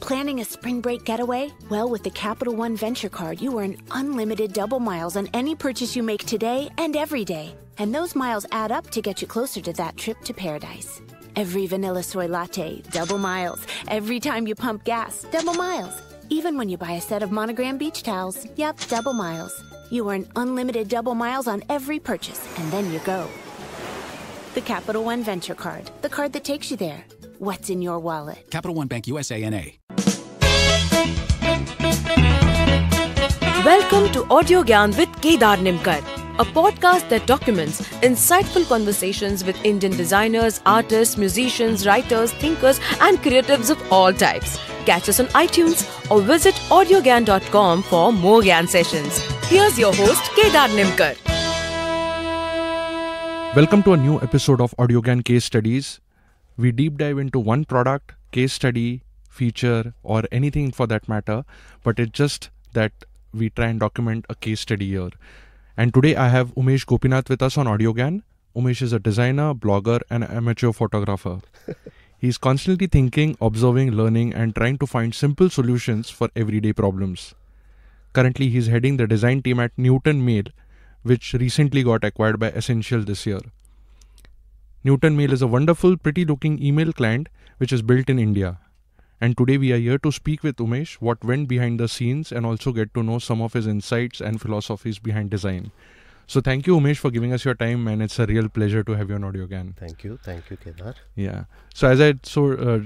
Planning a spring break getaway? Well, with the Capital One Venture Card, you earn unlimited double miles on any purchase you make today and every day. And those miles add up to get you closer to that trip to paradise. Every vanilla soy latte, double miles. Every time you pump gas, double miles. Even when you buy a set of Monogram beach towels, yep, double miles. You earn unlimited double miles on every purchase, and then you go. The Capital One Venture Card, the card that takes you there. What's in your wallet? Capital One Bank USA N.A. Welcome to Audio Gyan with Kedar Nimkar, a podcast that documents insightful conversations with Indian designers, artists, musicians, writers, thinkers and creatives of all types. Catch us on iTunes or visit audiogyan.com for more Gyan sessions. Here's your host Kedar Nimkar. Welcome to a new episode of Audio Gyan Case Studies. We deep dive into one product, case study, feature or anything for that matter, but it's just that we try and document a case study here. And today I have Umesh Gopinath with us on Audio Gyan. Umesh is a designer, blogger and amateur photographer. He's constantly thinking, observing, learning and trying to find simple solutions for everyday problems. Currently he's heading the design team at Newton Mail, which recently got acquired by Essential this year. Newton Mail is a wonderful, pretty looking email client which is built in India. And today we are here to speak with Umesh what went behind the scenes and also get to know some of his insights and philosophies behind design. So thank you Umesh for giving us your time, and it's a real pleasure to have you on Audio Gyan. Thank you Kedar. Yeah. So as I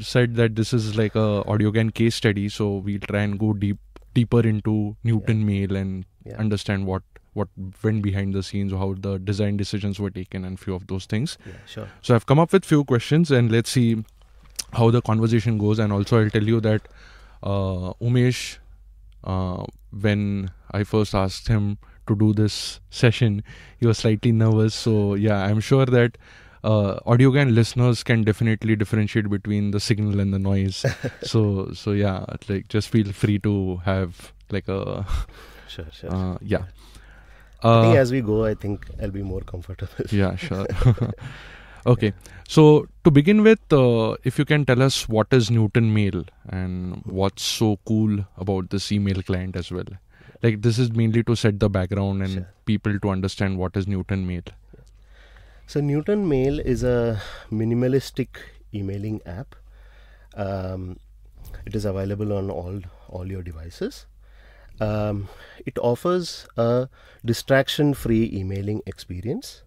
said that this is like a Audio Gyan case study, so we'll try and go deeper into Newton Mail and understand what went behind the scenes, how the design decisions were taken and few of those things. Yeah, sure. So I've come up with few questions and let's see how the conversation goes. And also I'll tell you that Umesh, when I first asked him to do this session, he was slightly nervous. So yeah, I'm sure that Audio Gyan listeners can definitely differentiate between the signal and the noise. so yeah, like just feel free to have like a Sure. Yeah. I think as we go, I think I'll be more comfortable. Yeah, sure. Okay. So to begin with, if you can tell us what is Newton Mail and what's so cool about this email client as well. Like this is mainly to set the background and people to understand what is Newton Mail. So Newton Mail is a minimalistic emailing app. It is available on all your devices. It offers a distraction-free emailing experience,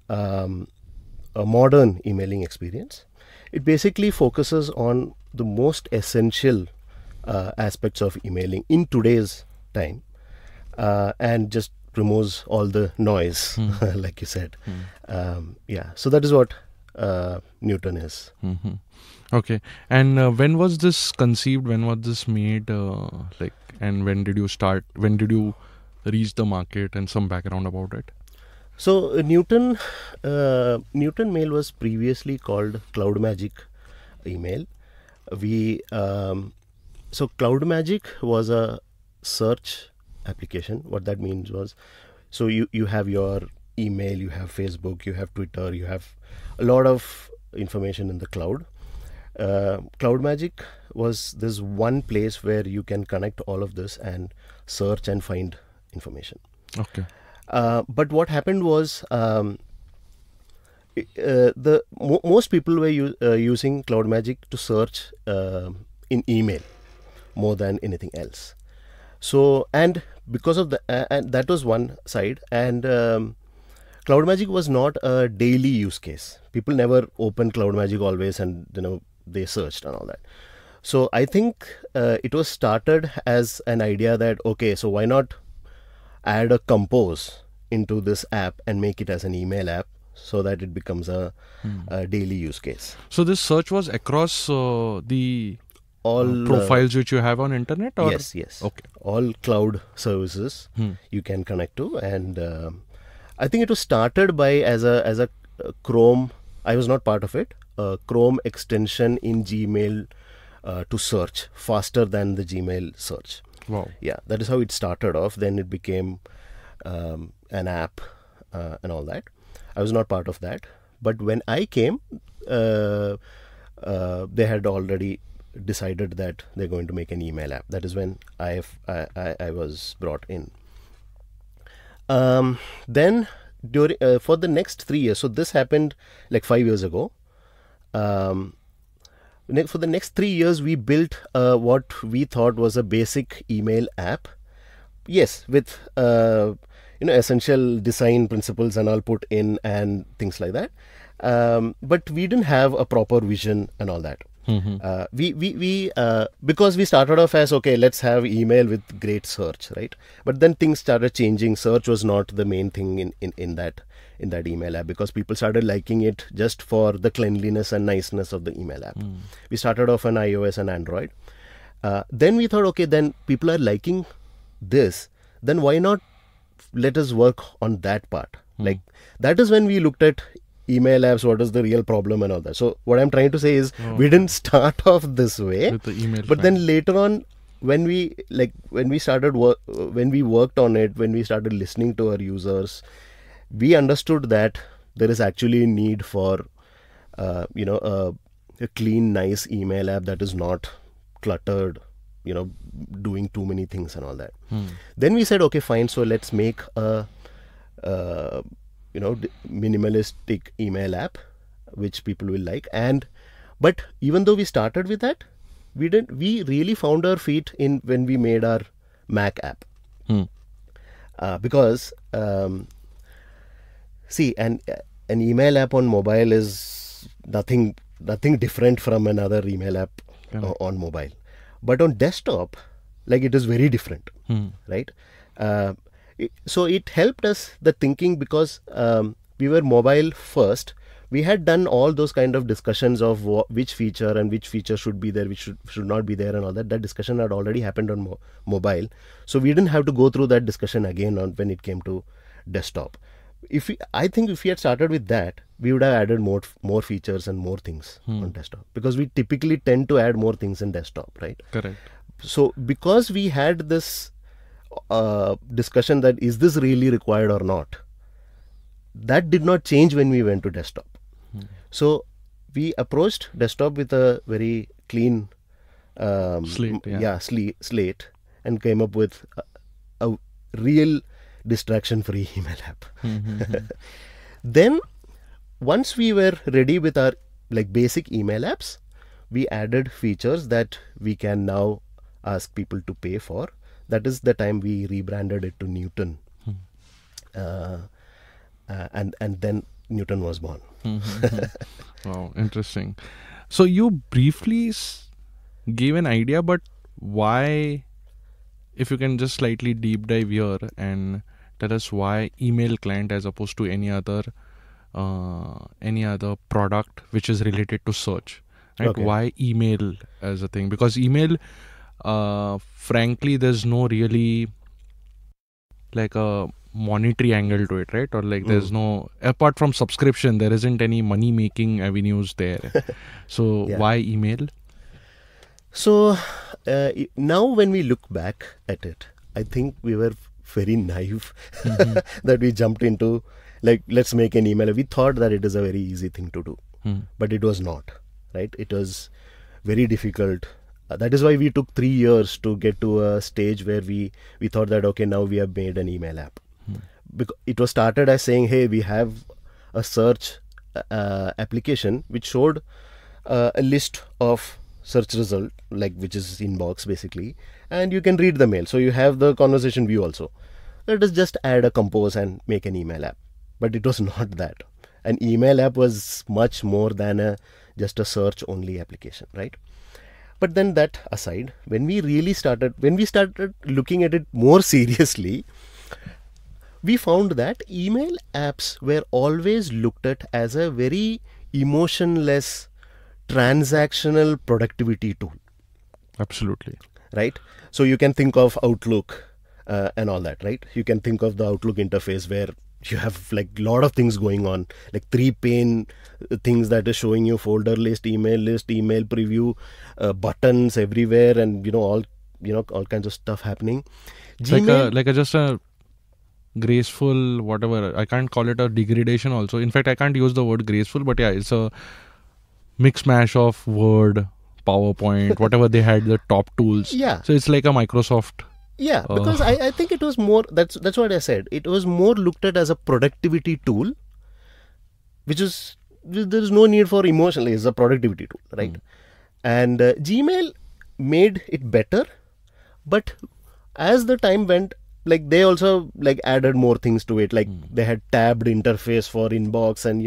a modern emailing experience. It basically focuses on the most essential aspects of emailing in today's time, and just removes all the noise, like you said. So that is what Newton is. Mm-hmm. Okay. And when was this conceived? When was this made? And when did you start? When did you reach the market and some background about it? So Newton Mail was previously called Cloud Magic Email. So Cloud Magic was a search application. What that means was, so you have your email, you have Facebook, you have Twitter, you have a lot of information in the cloud. Cloud Magic was this one place where you can connect all of this and search and find information. Okay. But what happened was most people were using Cloud Magic to search in email more than anything else. So, and because of and that was one side, and Cloud Magic was not a daily use case. People never open Cloud Magic always, and they searched and all that. So I think it was started as an idea that, okay, so why not add a compose into this app and make it as an email app so that it becomes a daily use case. So this search was across the all profiles which you have on internet? Or? Yes. Okay. All cloud services you can connect to, and I think it was started by as a Chrome. I was not part of it. Chrome extension in Gmail to search faster than the Gmail search. Wow. Yeah, that is how it started off. Then it became an app and all that. I was not part of that. But when I came, they had already decided that they're going to make an email app. That is when I was brought in. Then during for the next 3 years, so this happened like 5 years ago. For the next 3 years, we built what we thought was a basic email app. Yes, with essential design principles and all put in and things like that. But we didn't have a proper vision and all that. We because we started off as, okay, let's have email with great search, right? But then things started changing. Search was not the main thing in that email app, because people started liking it just for the cleanliness and niceness of the email app. We started off on iOS and Android. Then we thought, okay, then people are liking this, then why not let us work on that part? Like, that is when we looked at email apps, what is the real problem and all that. So what I'm trying to say is, we didn't start off this way, with the email but then later on, when we started when we worked on it, when we started listening to our users, we understood that there is actually a need for a clean, nice email app that is not cluttered, doing too many things and all that. Then we said, okay, fine, so let's make a minimalistic email app which people will like. But even though we started with that, we really found our feet in when we made our Mac app. Because see, an email app on mobile is nothing different from another email app on mobile. But on desktop, like, it is very different, right? So it helped us, the thinking, because we were mobile first. We had done all those kind of discussions of which feature and which feature should be there, which should not be there and all that. That discussion had already happened on mobile. So we didn't have to go through that discussion again when it came to desktop. I think if we had started with that, we would have added more features and more things on desktop, because we typically tend to add more things in desktop, right? Correct. So because we had this discussion that is this really required or not, that did not change when we went to desktop. So we approached desktop with a very clean slate, and came up with a real distraction-free email app. Then once we were ready with our basic email apps, we added features that we can now ask people to pay for. That is the time we rebranded it to Newton. And then Newton was born. Wow, interesting. So you briefly gave an idea, but why, if you can just slightly deep dive here and tell us why email client as opposed to any other product which is related to search, right? Okay. Why email as a thing? Because email, frankly, there's no really like a monetary angle to it, right? Or there's no, apart from subscription, there isn't any money making avenues there. So why email? So now when we look back at it, I think we were very naive that we jumped into let's make an email. We thought that it is a very easy thing to do, but it was not, right? It was very difficult. That is why we took 3 years to get to a stage where we thought that, okay, now we have made an email app. Because it was started as saying, hey, we have a search application which showed a list of search result, which is inbox basically, and you can read the mail. So you have the conversation view also. Let us just add a compose and make an email app. But it was not that. An email app was much more than just a search only application, right? But then that aside, when we started looking at it more seriously, we found that email apps were always looked at as a very emotionless, transactional productivity tool. Absolutely. Right? So you can think of Outlook and all that, right? You can think of the Outlook interface where you have lot of things going on, 3-pane things that is showing you folder list, email preview, buttons everywhere, and all kinds of stuff happening. It's just a graceful whatever. I can't call it a degradation also. In fact, I can't use the word graceful, but yeah, it's a mix mash of Word, PowerPoint, whatever they had, the top tools. Yeah. So it's like a Microsoft. Yeah, because I think it was more, that's what I said. It was more looked at as a productivity tool, which is, there is no need for emotional, it's a productivity tool, right? And Gmail made it better, but as the time went, like they also like added more things to it, like they had tabbed interface for inbox, and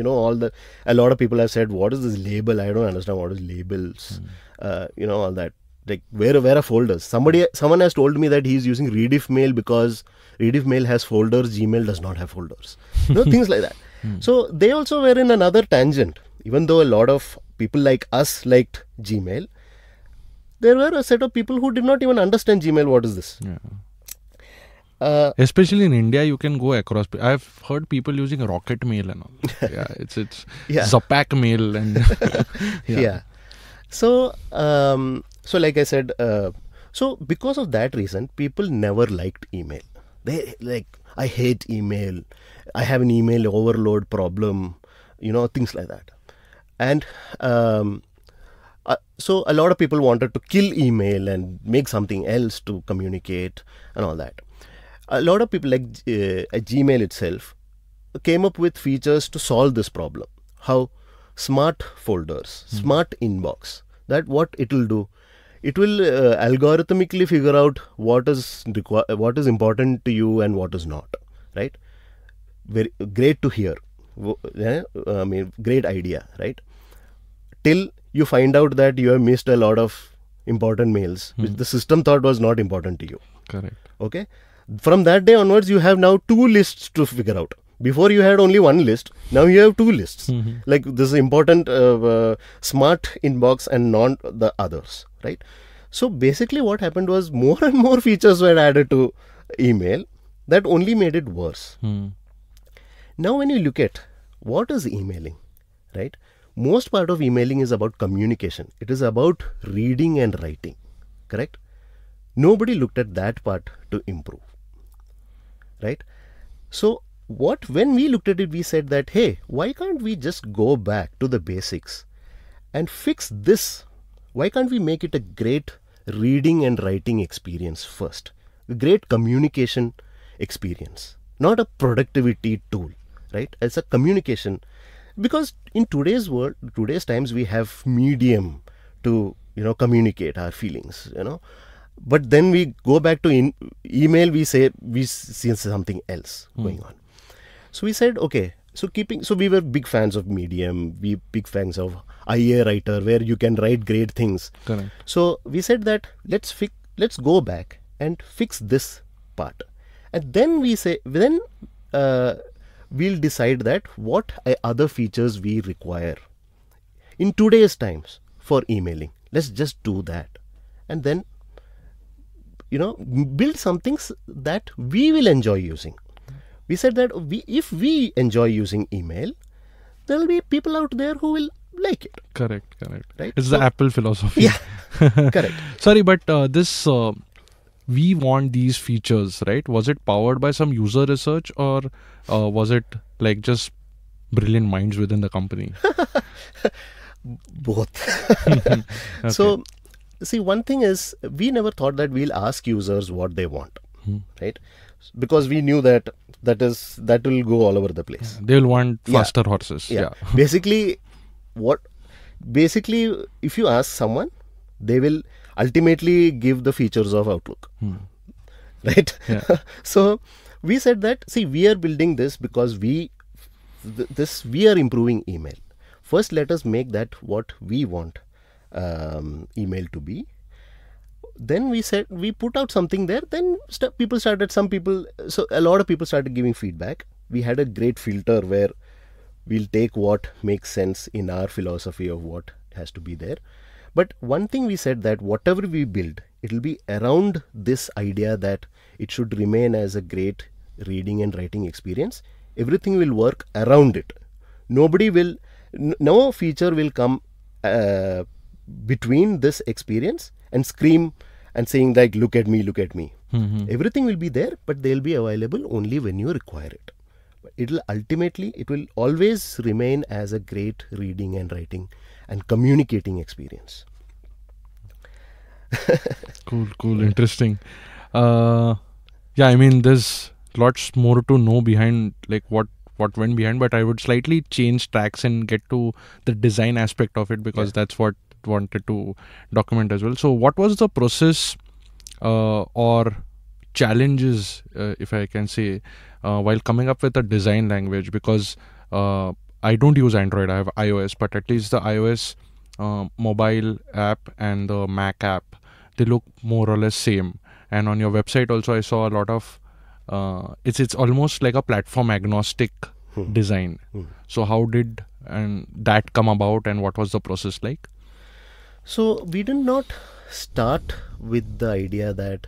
a lot of people have said, what is this label? I don't understand what is labels, all that. Like where are folders? Someone has told me that he's using Rediff Mail because Rediff Mail has folders, Gmail does not have folders. Things like that. So they also were in another tangent. Even though a lot of people like us liked Gmail, there were a set of people who did not even understand Gmail. What is this? Yeah. Especially in India, you can go across. I've heard people using Rocket Mail and all. Yeah, it's Zapac Mail and yeah. So like I said, so because of that reason, people never liked email. They I hate email. I have an email overload problem. Things like that. And so a lot of people wanted to kill email and make something else to communicate and all that. A lot of people, like Gmail itself, came up with features to solve this problem. How? Smart folders, smart inbox. That what it will do? It will algorithmically figure out what is important to you and what is not. Right? Very great to hear. I mean, great idea, right? Till you find out that you have missed a lot of important mails, which the system thought was not important to you. Correct. Okay. From that day onwards, you have now 2 lists to figure out. Before you had only 1 list, now you have 2 lists. Like this important smart inbox and not the others, right? So basically what happened was more and more features were added to email that only made it worse. Now when you look at what is emailing, right? Most part of emailing is about communication. It is about reading and writing, correct? Nobody looked at that part to improve, right? So when we looked at it, we said that, hey, why can't we just go back to the basics and fix this? Why can't we make it a great reading and writing experience first? A great communication experience, not a productivity tool, right? It's a communication. Because in today's world, today's times, we have medium to, communicate our feelings, But then we go back to email, we see something else going on. So we said, okay, so we were big fans of Medium, we big fans of IA Writer, where you can write great things. Correct. So we said that let's go back and fix this part. And then we'll decide that what other features we require in today's times for emailing. Let's just do that. And then, build something that we will enjoy using. We said that if we enjoy using email, there will be people out there who will like it. Correct. Right? It's the Apple philosophy. Yeah, correct. Sorry, but this we want these features, right? Was it powered by some user research, or was it like just brilliant minds within the company? Both. Okay. So, see, one thing is, we never thought that we'll ask users what they want, right? Because we knew that will go all over the place. They will want faster horses. Yeah. Basically, if you ask someone, they will ultimately give the features of Outlook, right? Yeah. So we said that, see, we are building this because we are improving email. First, let us make that what we want email to be. Then we said, we put out something there. Then a lot of people started giving feedback. We had a great filter where we'll take what makes sense in our philosophy of what has to be there. But one thing we said, that whatever we build, it will be around this idea that it should remain as a great reading and writing experience. Everything will work around it. No feature will come between this experience and scream and saying like, look at me. Everything will be there, but they'll be available only when you require it. It will always remain as a great reading and writing and communicating experience. Cool, interesting. Yeah, I mean, there's lots more to know behind, like what went behind, but I would slightly change tracks and get to the design aspect of it, because that's what wanted to document as well. So what was the process or challenges, if I can say, while coming up with a design language? Because I don't use Android, I have iOS, but at least the iOS mobile app and the Mac app, they look more or less same. And on your website also, I saw a lot of it's almost like a platform agnostic design. So how did that come about, and what was the process like? So we did not start with the idea that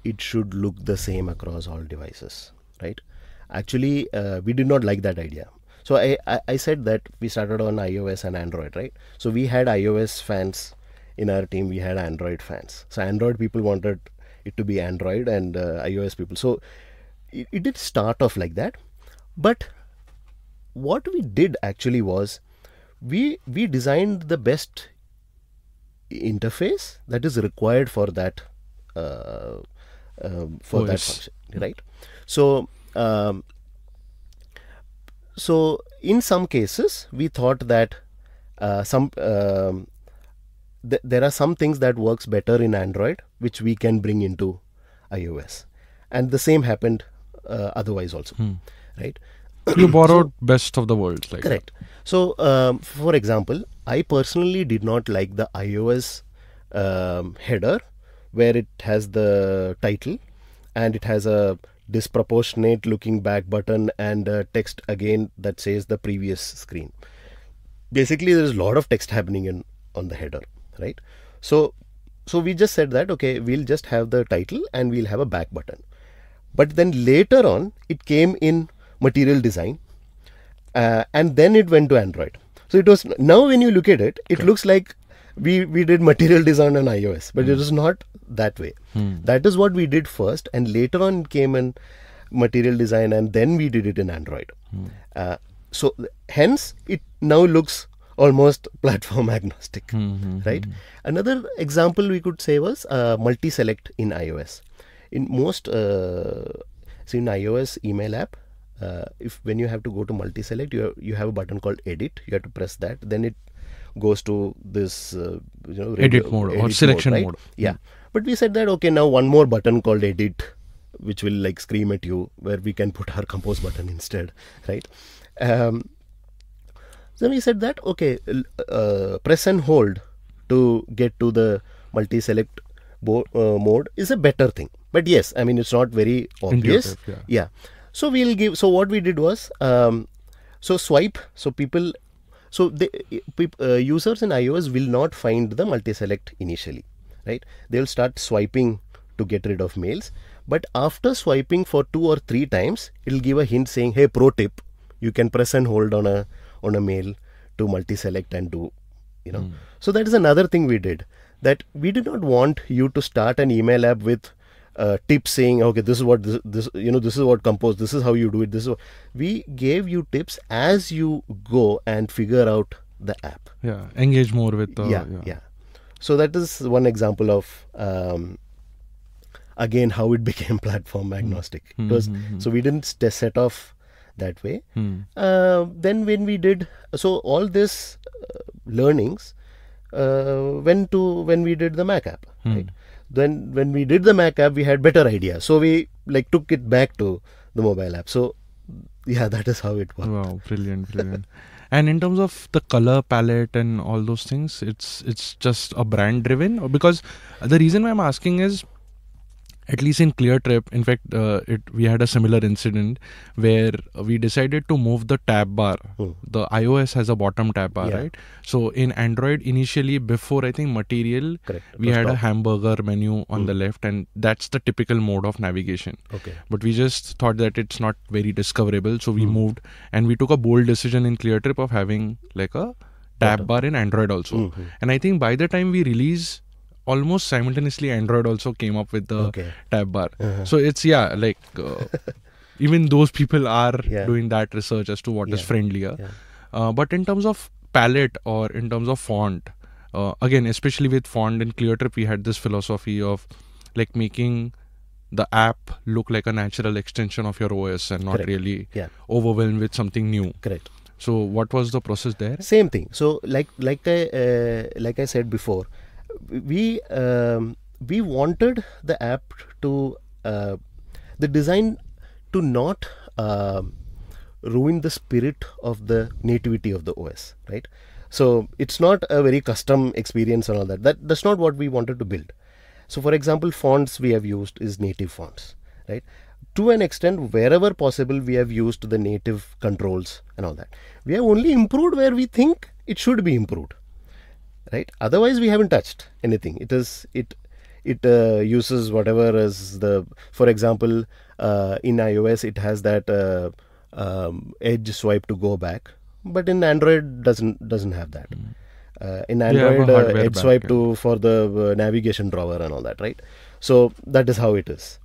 it should look the same across all devices, right? Actually, we did not like that idea. So I said that we started on iOS and Android, right? So we had iOS fans in our team, we had Android fans. So Android people wanted it to be Android, and iOS people. So it did start off like that. But what we did actually was we designed the best interface that is required for that that function, right? So so in some cases we thought that there are some things that works better in Android which we can bring into iOS, and the same happened otherwise also, right? You borrowed best of the worlds, like correct. So for example, I personally did not like the iOS header where it has the title and it has a disproportionate looking back button and text again that says the previous screen. Basically, there is a lot of text happening on the header, right? So we just said that, okay, we'll just have the title and we'll have a back button. But then later on, it came in material design, and then it went to Android. So it was, now when you look at it, it looks like we did material design on iOS, but it was not that way. That is what we did first, and later on it came in material design, and then we did it in Android. So hence it now looks almost platform agnostic, right? Another example we could say was multi-select in iOS. In most so in iOS email app, when you have to go to multi-select, you have a button called edit. You have to press that, then it goes to this edit mode or selection mode, right? mode. Yeah. But we said that, okay, now one more button called edit, which will like scream at you, where we can put our compose button instead, right? So we said that, okay, press and hold to get to the multi-select mode is a better thing. But yes, I mean, it's not very obvious. Yeah. So we'll give. So what we did was, so swipe. So people, users in iOS will not find the multi-select initially, right? They'll start swiping to get rid of mails. But after swiping for 2 or 3 times, it'll give a hint saying, "Hey, pro tip: you can press and hold on a mail to multi-select and do, So that is another thing we did. That we did not want you to start an email app with tips saying, okay, this is what this is what compose, this is how you do it. We gave you tips as you go and figure out the app. Yeah, engage more with the yeah. So that is one example of again how it became platform agnostic. Because so we didn't set off that way. Then when we did, so all this learnings went to when we did the Mac app, right? Then when we did the Mac app, we had better ideas, so we took it back to the mobile app. So yeah, that is how it worked. Wow, brilliant. And in terms of the color palette and all those things, it's just a brand driven, because the reason why I'm asking is, at least in ClearTrip, in fact, we had a similar incident where we decided to move the tab bar. The iOS has a bottom tab bar, right? So in Android, initially, before I think Material, we had a hamburger menu on the left, and that's the typical mode of navigation. Okay. But we just thought that it's not very discoverable, so we moved, and we took a bold decision in ClearTrip of having like a tab bar in Android also. And I think by the time we release, almost simultaneously Android also came up with the tab bar. So it's even those people are doing that research as to what is friendlier. But in terms of palette or in terms of font, again, especially with Font and ClearTrip, we had this philosophy of like making the app look like a natural extension of your OS and not Correct. really Yeah. overwhelmed with something new. Correct. So what was the process there? Same thing. So like I said before, we wanted the app to the design to not ruin the spirit of the nativity of the OS, right? So it's not a very custom experience and all that. That's not what we wanted to build. So for example, fonts we have used is native fonts, right? To an extent, wherever possible, we have used the native controls and all that. We have only improved where we think it should be improved, right? Otherwise, we haven't touched anything. It uses whatever is the, for example, in iOS it has that edge swipe to go back, but in Android doesn't have that. In Android, edge swipe to for the navigation drawer and all that, right? So that is how it is.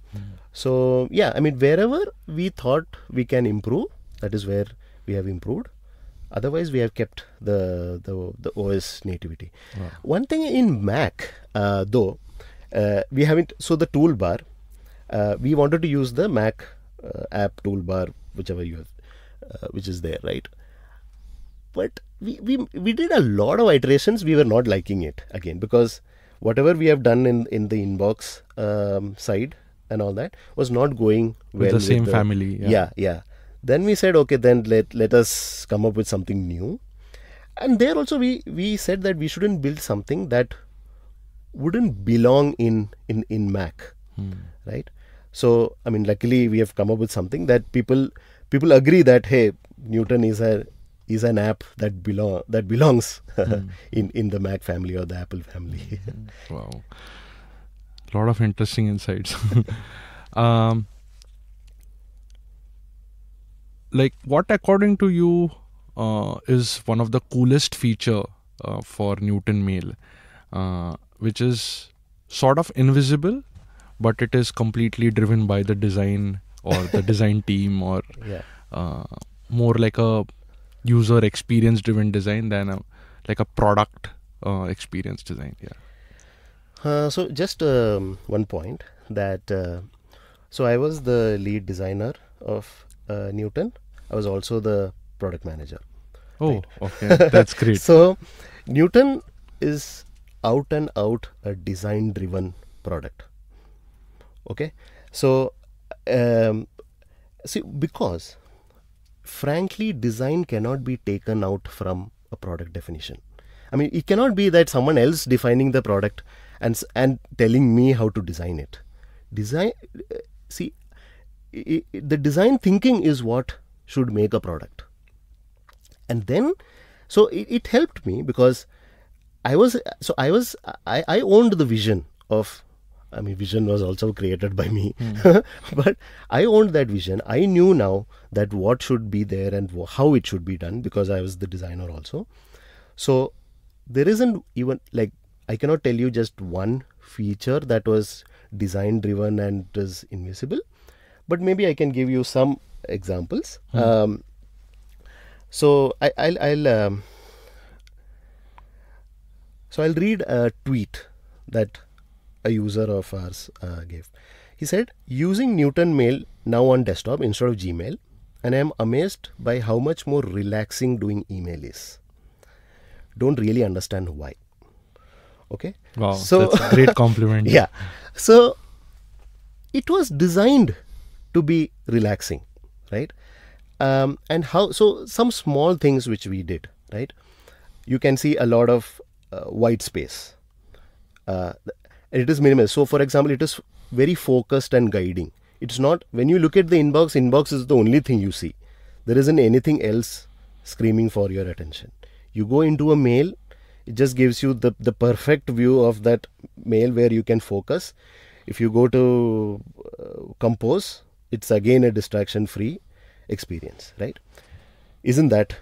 So yeah, I mean, wherever we thought we can improve, that is where we have improved. Otherwise, we have kept the OS nativity. Wow. One thing in Mac, though, we haven't. So the toolbar, we wanted to use the Mac app toolbar, whichever you have, which is there, right? But we did a lot of iterations. We were not liking it again, because whatever we have done in the inbox side and all that was not going well with the same family. Yeah. Then we said, okay, then let us come up with something new. And there also we said that we shouldn't build something that wouldn't belong in Mac, right? So I mean, luckily we have come up with something that people agree that, hey, Newton is an app that belongs in the Mac family or the Apple family. Wow. A lot of interesting insights. Like, what according to you is one of the coolest feature for Newton Mail, which is sort of invisible, but it is completely driven by the design or the design team, or more like a user experience driven design than like a product experience design. So just one point that so I was the lead designer of Newton. I was also the product manager. Oh, right? Okay, that's great. So Newton is out and out a design driven product. Okay, so see, because frankly, design cannot be taken out from a product definition. I mean, it cannot be that someone else defining the product and telling me how to design it. The design thinking is what should make a product. And then, so it helped me because I owned the vision of, I mean, vision was also created by me, but I owned that vision. I knew now that what should be there and how it should be done, because I was the designer also. So there isn't even, like, I cannot tell you just one feature that was design driven and is invisible, but maybe I can give you some examples. So I'll read a tweet that a user of ours gave. He said, using Newton Mail now on desktop instead of Gmail, and I am amazed by how much more relaxing doing email is. Don't really understand why. Okay. Wow, so that's a great compliment. Yeah. So it was designed to be relaxing, right? And how, so some small things which we did, right? You can see a lot of white space. It is minimal. So for example, it is very focused and guiding. It's not, when you look at the inbox is the only thing you see. There isn't anything else screaming for your attention. You go into a mail, it just gives you the perfect view of that mail where you can focus. If you go to compose, it's again a distraction free experience, right? Isn't that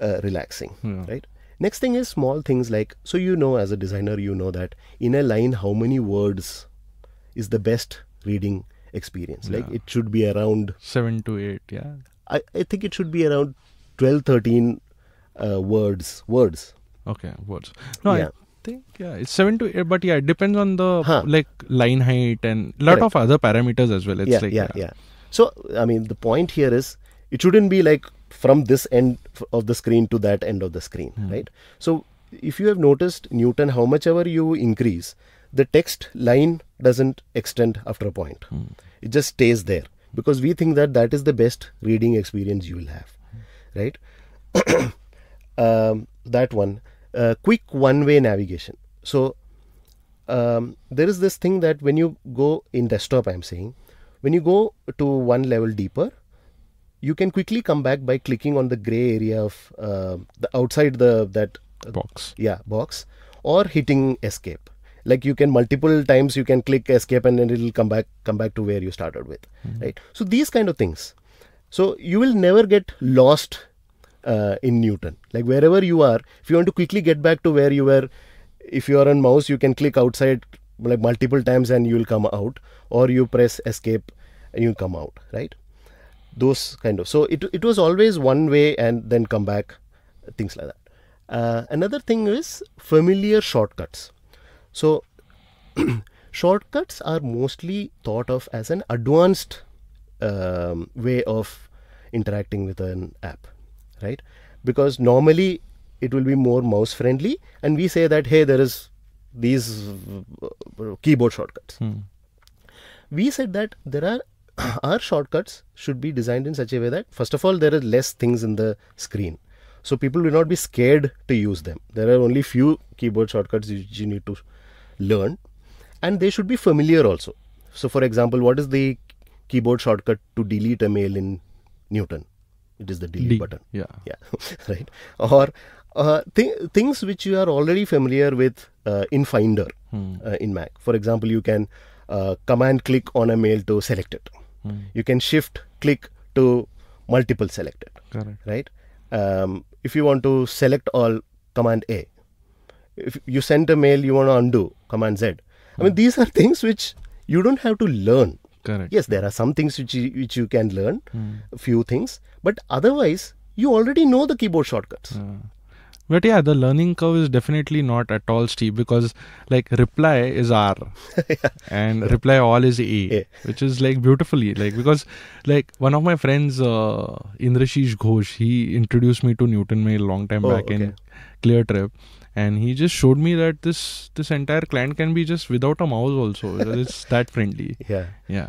relaxing, right? Next thing is small things like, so you know, as a designer, you know that in a line how many words is the best reading experience. Like it should be around 7 to 8. Yeah, I think it should be around 12-13 words. Okay, words. No, Yeah. think it's 7 to 8, but it depends on the Huh. line height and lot of other parameters as well. It's Yeah. So I mean, the point here is it shouldn't be like from this end of the screen to that end of the screen, right? So if you have noticed, Newton, how much ever you increase, the text line doesn't extend after a point. It just stays there because we think that that is the best reading experience you will have, right? That one. Quick one-way navigation. So there is this thing that when you go in desktop, I'm saying, when you go to one level deeper, you can quickly come back by clicking on the gray area of the outside that box. Box, or hitting escape. Like you can multiple times you can click escape and then it will come back to where you started with, right? So these kind of things. So you will never get lost in Newton. Like wherever you are, if you want to quickly get back to where you were, if you are on mouse, you can click outside like multiple times and you will come out, or you press escape and you come out, right? Those kind of. So it was always one way and then come back, things like that. Another thing is familiar shortcuts. So shortcuts are mostly thought of as an advanced way of interacting with an app, right? Because normally it will be more mouse friendly, and we say that, hey, there is these keyboard shortcuts. We said that there are our shortcuts should be designed in such a way that, first of all, there are less things in the screen, so people will not be scared to use them. There are only few keyboard shortcuts you need to learn, and they should be familiar also. So for example, what is the keyboard shortcut to delete a mail in Newton? It is the delete button. Yeah. Right. Or things which you are already familiar with in Finder in Mac. For example, you can command click on a mail to select it. You can shift click to multiple select it. Correct. Right. If you want to select all, command A. If you send a mail, you want to undo, command Z. I mean, these are things which you don't have to learn. Correct. Yes, there are some things which you can learn, a few things, but otherwise you already know the keyboard shortcuts. But yeah, the learning curve is definitely not at all steep, because like reply is R and reply all is A, which is like beautifully, like, because like one of my friends, Indrashish Ghosh, he introduced me to Newton Mail long time back in Clear Trip. And he just showed me that this entire client can be just without a mouse also. It's that friendly. Yeah.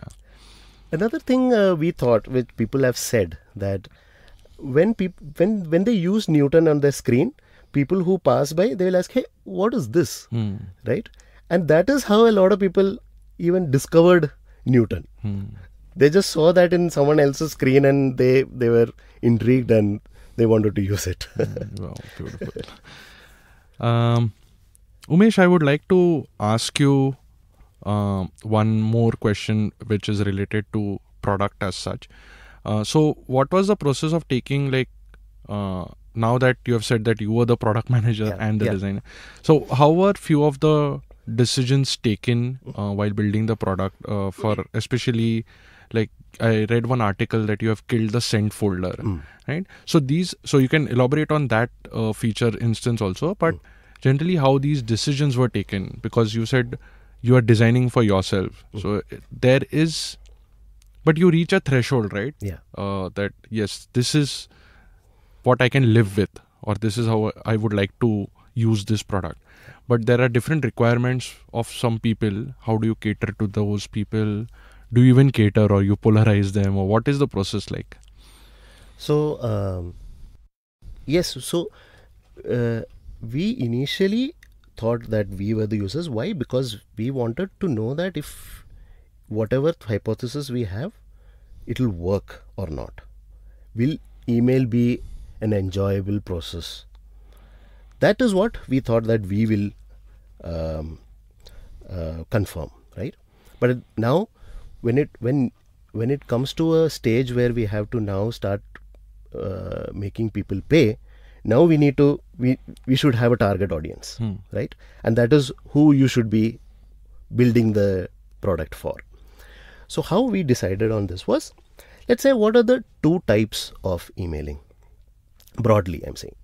Another thing we thought, which people have said, that when they use Newton on their screen, people who pass by, they will ask, hey, what is this? Right? And that is how a lot of people even discovered Newton. They just saw that in someone else's screen and they were intrigued and they wanted to use it. Wow, beautiful. Umesh, I would like to ask you one more question which is related to product as such. So what was the process of taking, like, now that you have said that you were the product manager and the designer, so how were few of the decisions taken while building the product for especially, like, I read one article that you have killed the send folder, right? So you can elaborate on that feature instance also, but generally how these decisions were taken, because you said you are designing for yourself. So there is, but you reach a threshold, right? That yes, this is what I can live with, or this is how I would like to use this product. But there are different requirements of some people. How do you cater to those people? Do you even cater, or you polarize them, or what is the process like? So yes, so we initially thought that we were the users. Why? Because we wanted to know that if whatever hypothesis we have, it will work or not. Will email be an enjoyable process? That is what we thought that we will confirm, right? But now, when it comes to a stage where we have to now start making people pay, now we should have a target audience, right? And that is who you should be building the product for. So how we decided on this was, let's say, what are the two types of emailing? Broadly, I'm saying.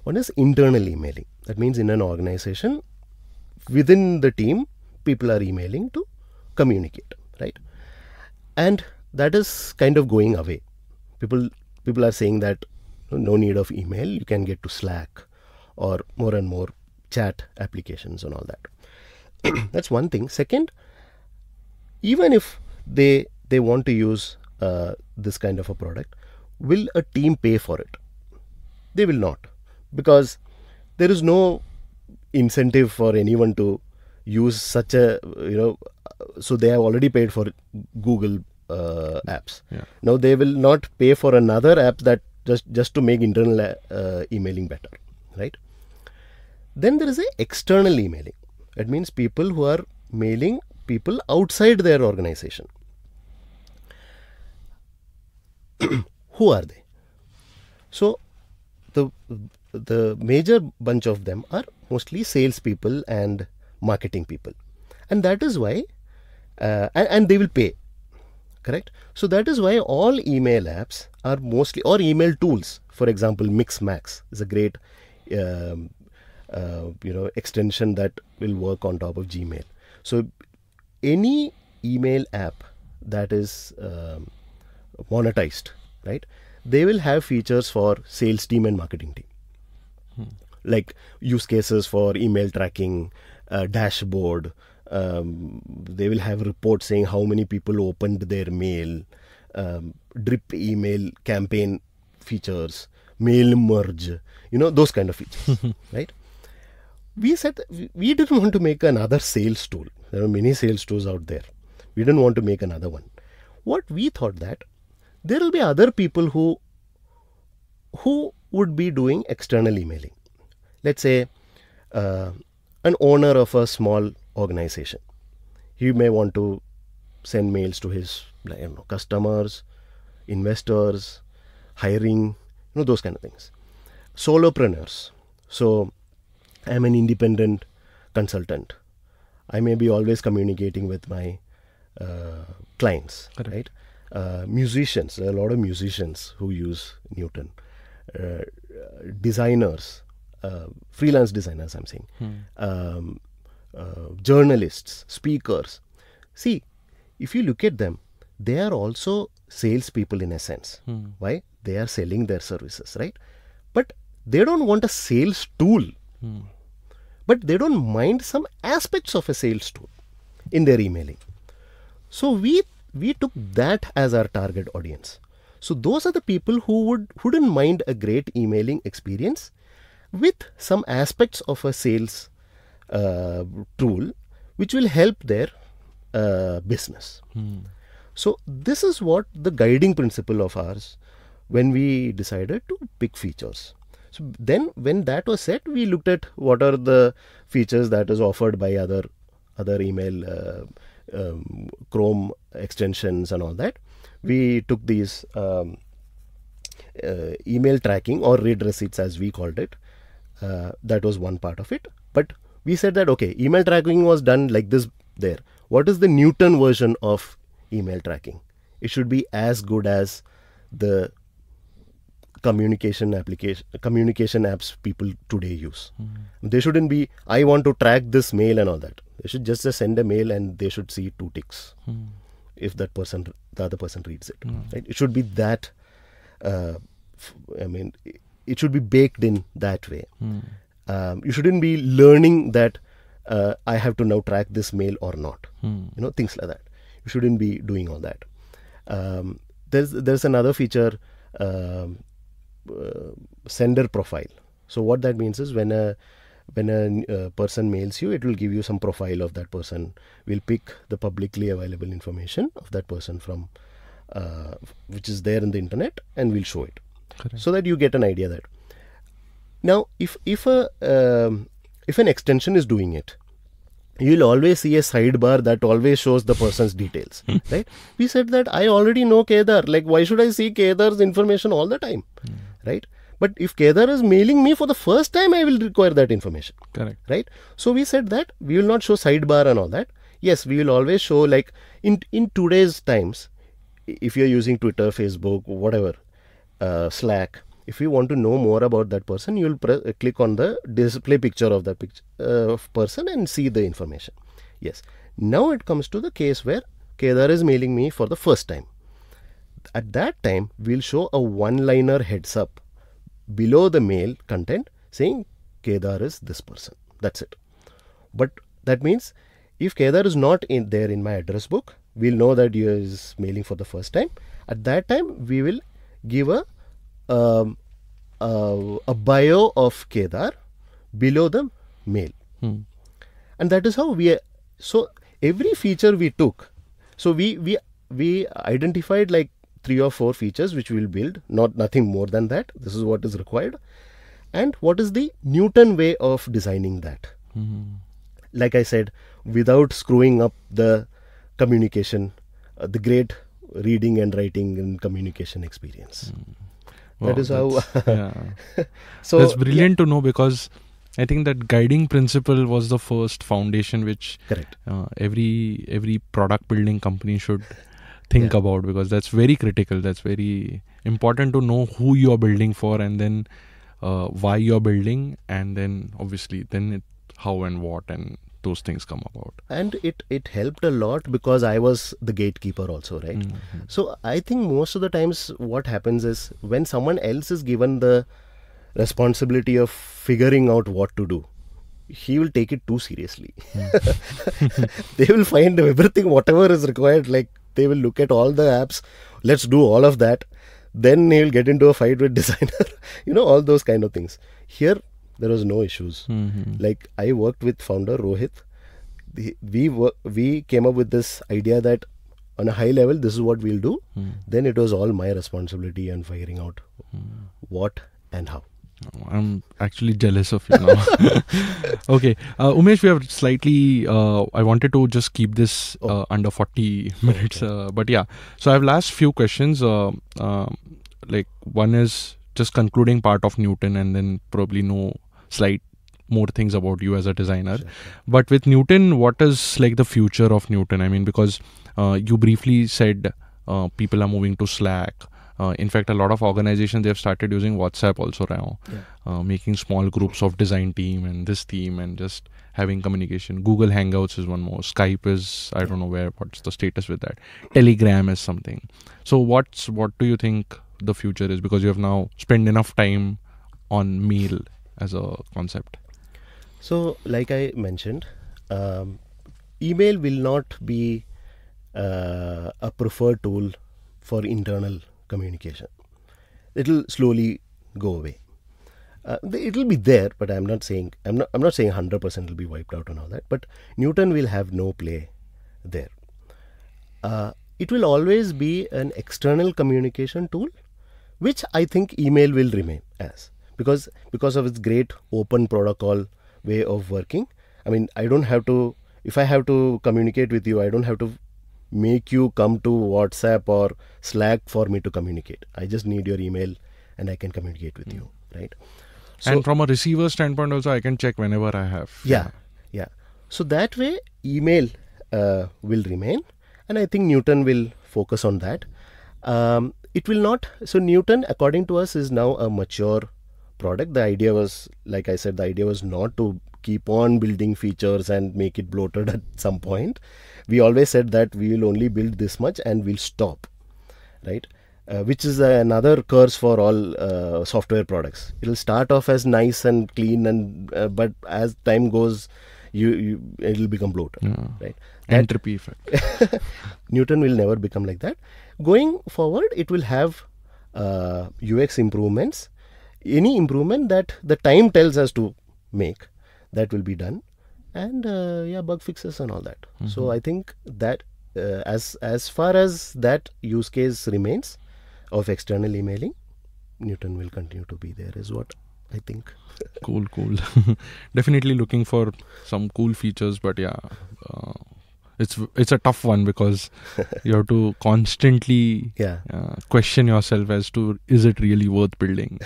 One is internal emailing. That means in an organization, within the team, people are emailing to communicate, right? And that is kind of going away. People are saying that no need of email, you can get to Slack or more and more chat applications and all that. That's one thing. Second, even if they want to use this kind of a product, will a team pay for it? They will not, because there is no incentive for anyone to use such a, so they have already paid for Google apps. Yeah. Now they will not pay for another app that just to make internal emailing better, right? Then there is a external emailing. That means people who are mailing people outside their organization. Who are they? So the major bunch of them are mostly salespeople and marketing people, and that is why and they will pay, correct? So that is why all email apps are mostly, or email tools, for example Mixmax is a great extension that will work on top of Gmail. So any email app that is monetized, right, they will have features for sales team and marketing team, like use cases for email tracking, dashboard. They will have reports saying how many people opened their mail, drip email campaign features, mail merge, those kind of features, right? We said we didn't want to make another sales tool. There are many sales tools out there. We didn't want to make another one. What we thought that there will be other people who would be doing external emailing. Let's say an owner of a small organization. He may want to send mails to his customers, investors, hiring, those kind of things. Solopreneurs. So I'm an independent consultant. I may be always communicating with my clients, Correct. right? Musicians, there are a lot of musicians who use Newton. Designers, freelance designers, I'm saying. Journalists, speakers. See, if you look at them, they are also salespeople in a sense. Why? They are selling their services, right? But they don't want a sales tool. But they don't mind some aspects of a sales tool in their emailing. So we took that as our target audience. So those are the people who wouldn't mind a great emailing experience with some aspects of a sales tool which will help their business. So this is what the guiding principle of ours when we decided to pick features. So then when that was set, we looked at what are the features that is offered by other email Chrome extensions and all that. We took these email tracking or read receipts as we called it. That was one part of it. But we said that, okay, email tracking was done like this there. What is the Newton version of email tracking? It should be as good as the communication apps people today use. They shouldn't be, I want to track this mail and all that. They should just send a mail and they should see 2 ticks if the other person reads it. Right? It should be that, it should be baked in that way. You shouldn't be learning that I have to now track this mail or not. Things like that. You shouldn't be doing all that. There's another feature, sender profile. So what that means is when a person mails you, it will give you some profile of that person. We'll pick the publicly available information of that person from which is there in the internet, and we'll show it. Correct. So that you get an idea that. Now, if an extension is doing it, you'll always see a sidebar that always shows the person's details, right? We said that I already know Kedar. Like, why should I see Kedar's information all the time, right? But if Kedar is mailing me for the first time, I will require that information. Correct. Right? So we said that we will not show sidebar and all that. Yes, we will always show, like in today's times, if you're using Twitter, Facebook, whatever, Slack, if you want to know more about that person, you'll click on the display picture of that person and see the information. Yes. Now it comes to the case where Kedar is mailing me for the first time. At that time, we'll show a one-liner heads up below the mail content saying Kedar is this person. That's it. But that means if Kedar is not there in my address book, we'll know that he is mailing for the first time. At that time, we will give a bio of Kedar below the mail. And that is how so every feature we took, so we identified like 3 or 4 features which we will build, nothing more than that. This is what is required. And what is the Newton way of designing that? Like I said, without screwing up the communication, the great reading and writing and communication experience. Wow, that is how. So that's brilliant to know, because I think that guiding principle was the first foundation which every product building company should think about, because that's very critical. That's very important to know who you are building for, and then why you are building, and then obviously how and what and those things come about. And it helped a lot because I was the gatekeeper also, right? So I think most of the times what happens is when someone else is given the responsibility of figuring out what to do, he will take it too seriously. They will find everything, whatever is required, like they will look at all the apps, let's do all of that. Then he will get into a fight with designer, all those kind of things. Here, there was no issues. Like I worked with founder Rohit. We came up with this idea that on a high level, this is what we'll do. Then it was all my responsibility and figuring out what and how. I'm actually jealous of you now. Okay, Umesh, we have slightly. I wanted to just keep this under 40 minutes, but yeah. So I have last few questions. Like one is just concluding part of Newton, and then probably know slight more things about you as a designer. Sure. But with Newton, what is like the future of Newton? I mean, because you briefly said people are moving to Slack. In fact, a lot of organizations, they have started using WhatsApp also now, making small groups of design team and this team and just having communication. Google Hangouts is one more. Skype is, I don't know what's the status with that. Telegram is something. So what do you think the future is? Because you have now spent enough time on mail as a concept. So like I mentioned, email will not be a preferred tool for internal communication. It will slowly go away. It will be there, but I'm not saying 100% will be wiped out and all that. But Newton will have no play there. It will always be an external communication tool, which I think email will remain as, because of its great open protocol way of working. I mean, if I have to communicate with you, I don't have to make you come to WhatsApp or Slack for me to communicate. I just need your email and I can communicate with you, right? So, and from a receiver standpoint also, I can check whenever I have. Yeah. So that way, email will remain, and I think Newton will focus on that. It will not. So Newton, according to us, is now a mature product. The idea was, like I said, not to keep on building features and make it bloated at some point. We always said that we will only build this much and we'll stop, right? Which is another curse for all software products. It will start off as nice and clean, and but as time goes, it will become bloated, right? Entropy effect. Newton will never become like that. Going forward, it will have UX improvements. Any improvement that the time tells us to make, that will be done, and bug fixes and all that. So I think that as far as that use case remains of external emailing, Newton will continue to be there, is what I think. Cool. Definitely looking for some cool features, but it's a tough one because you have to constantly question yourself as to, is it really worth building?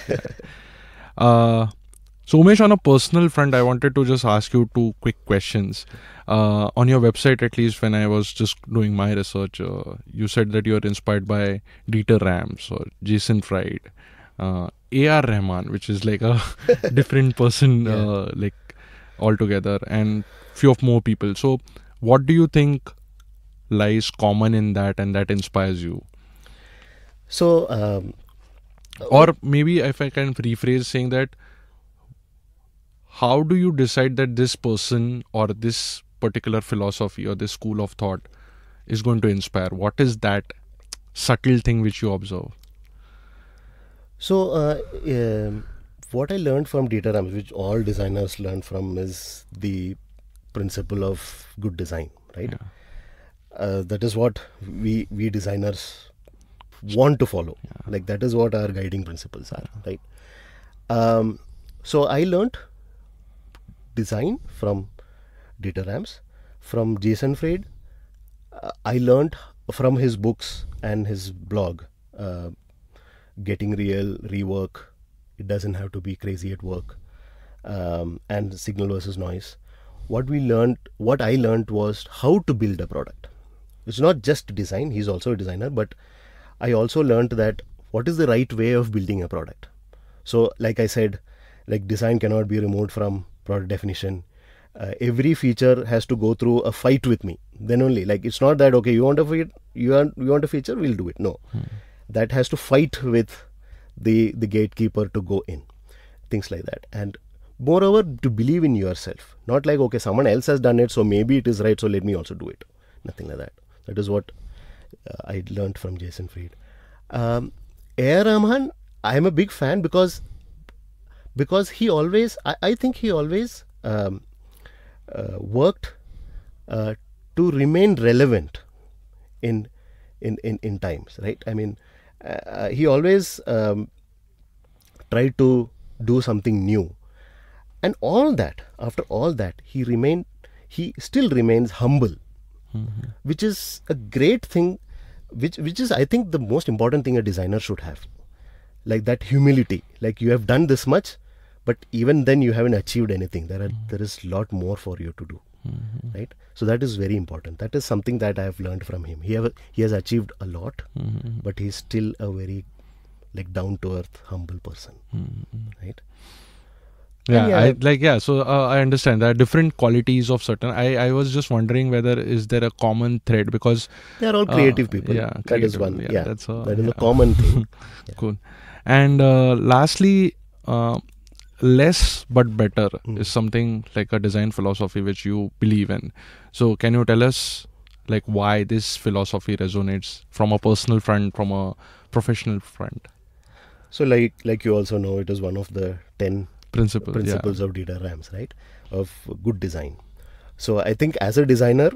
So Umesh, on a personal front, I wanted to just ask you 2 quick questions. On your website, at least when I was just doing my research, you said that you are inspired by Dieter Rams or Jason Fried. A.R. Rahman, which is like a different person, like altogether, and few of more people. So what do you think lies common in that and that inspires you? So, Or maybe if I can rephrase saying that, how do you decide that this person or this particular philosophy or this school of thought is going to inspire? What is that subtle thing which you observe? So, what I learned from Dieter, which all designers learn from, is the principle of good design, right? That is what we designers want to follow. Like that is what our guiding principles are, right? So I learned design from Dieter Rams, from Jason Fried. I learned from his books and his blog, Getting Real, Rework. It doesn't have to be crazy at work, and Signal versus Noise. What I learned was how to build a product. It's not just design. He's also a designer, but I also learned that what is the right way of building a product. So, like I said, like design cannot be removed from product definition. Every feature has to go through a fight with me. Then only, like, it's not that okay, you want a feature, we'll do it. No, that has to fight with the gatekeeper to go in. Things like that, and moreover, to believe in yourself. Not like okay, someone else has done it, so maybe it is right, so let me also do it. Nothing like that. That is what I learned from Jason Fried. A.R. Rahman, I am a big fan because he always, I think he always worked to remain relevant in times, right? I mean, he always tried to do something new, and all that. After all that, he still remains humble, which is a great thing. Which is, I think, the most important thing a designer should have, like that humility. Like you have done this much, but even then you haven't achieved anything. There is a lot more for you to do, right? So that is very important. That is something that I have learned from him. He has achieved a lot, but he's still a very like down to earth, humble person, right? So I understand there are different qualities of certain. I was just wondering whether is there a common thread, because they are all creative people. That is one. That is a common thing. Cool. And lastly, less but better is something like a design philosophy which you believe in. So can you tell us like why this philosophy resonates from a personal front, from a professional front? So like you also know, it is one of the 10 principles of Dieter Rams, right? Of good design. So I think as a designer,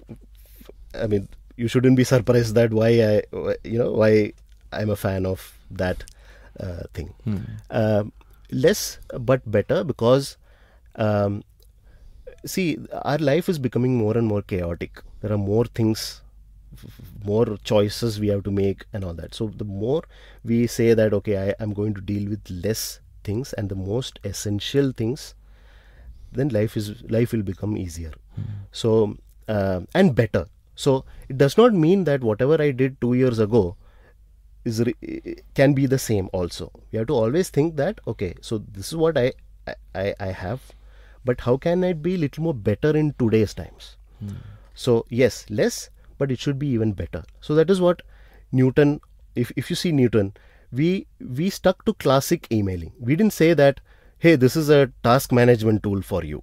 I mean, you shouldn't be surprised that why I'm a fan of that thing. Less but better, because see, our life is becoming more and more chaotic. There are more things, more choices we have to make and all that. So the more we say that okay, I'm going to deal with less things and the most essential things, then life will become easier. So and better. So it does not mean that whatever I did 2 years ago can be the same also. We have to always think that okay, so this is what I have, but how can I be a little more better in today's times? So yes, less, but it should be even better. So that is what Newton, if you see Newton, we stuck to classic emailing. We didn't say that, hey, this is a task management tool for you.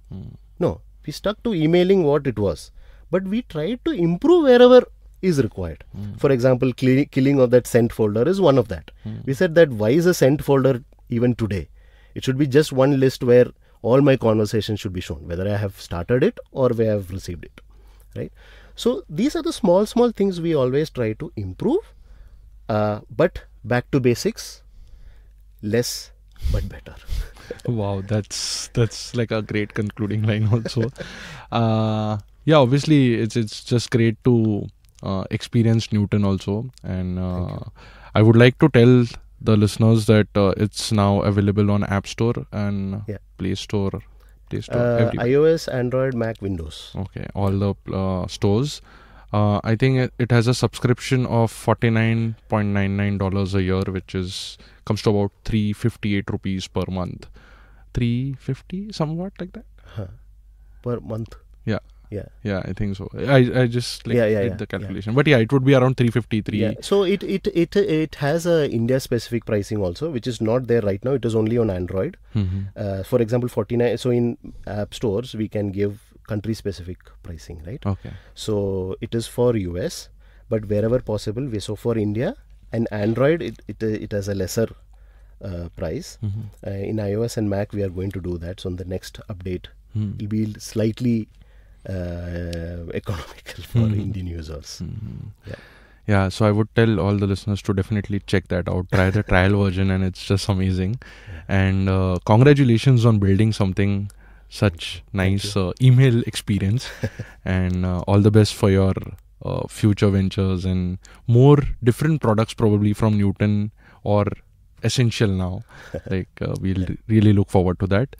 No, we stuck to emailing what it was, but we tried to improve wherever is required. For example, killing of that sent folder is one of that. We said that why is a sent folder even today? It should be just one list where all my conversations should be shown, whether I have started it or where I have received it, right? So these are the small things we always try to improve, but back to basics, less but better. Wow, that's like a great concluding line also. Obviously it's just great to experience Newton also, and I would like to tell the listeners that it's now available on App Store and Play Store, iOS, Android, Mac, Windows. Okay, all the stores. I think it has a subscription of $49.99 a year, which comes to about 358 rupees per month. 350, somewhat like that. Per month. Yeah. Yeah. Yeah, I think so. I just did the calculation. But yeah, it would be around 353. Yeah. So it has a India specific pricing also, which is not there right now. It is only on Android. For example, 49. So in app stores we can give country specific pricing, right? Okay. So it is for US, but wherever possible, so for India and Android, it has a lesser price. In iOS and Mac, we are going to do that. So on the next update, it will be slightly economical for Indian users. Yeah, so I would tell all the listeners to definitely check that out. Try the trial version, and it's just amazing. And congratulations on building something such nice email experience. And all the best for your future ventures and more different products probably from Newton or Essential now. We'll really look forward to that.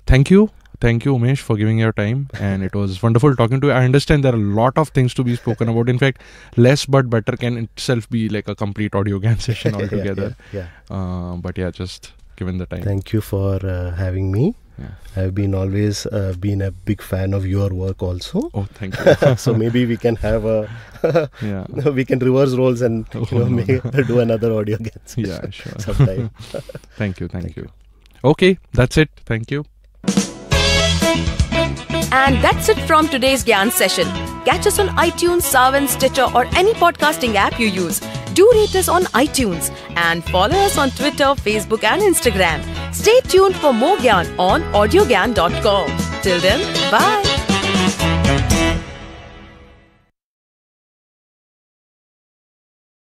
Thank you. Thank you, Umesh, for giving your time, and it was wonderful talking to you. I understand there are a lot of things to be spoken about. In fact, less but better can itself be like a complete audio GAN session altogether. But yeah, just given the time. Thank you for having me. Yeah. I've been always been a big fan of your work also. Oh, thank you. So maybe we can have we can reverse roles and do another audio GAN session. Yeah, sure. Sometime. Thank you. Okay, that's it. Thank you. And that's it from today's GAN session. Catch us on iTunes, Saavn, Stitcher or any podcasting app you use. Do rate us on iTunes and follow us on Twitter, Facebook and Instagram. Stay tuned for more GAN on audiogan.com. Till then, bye.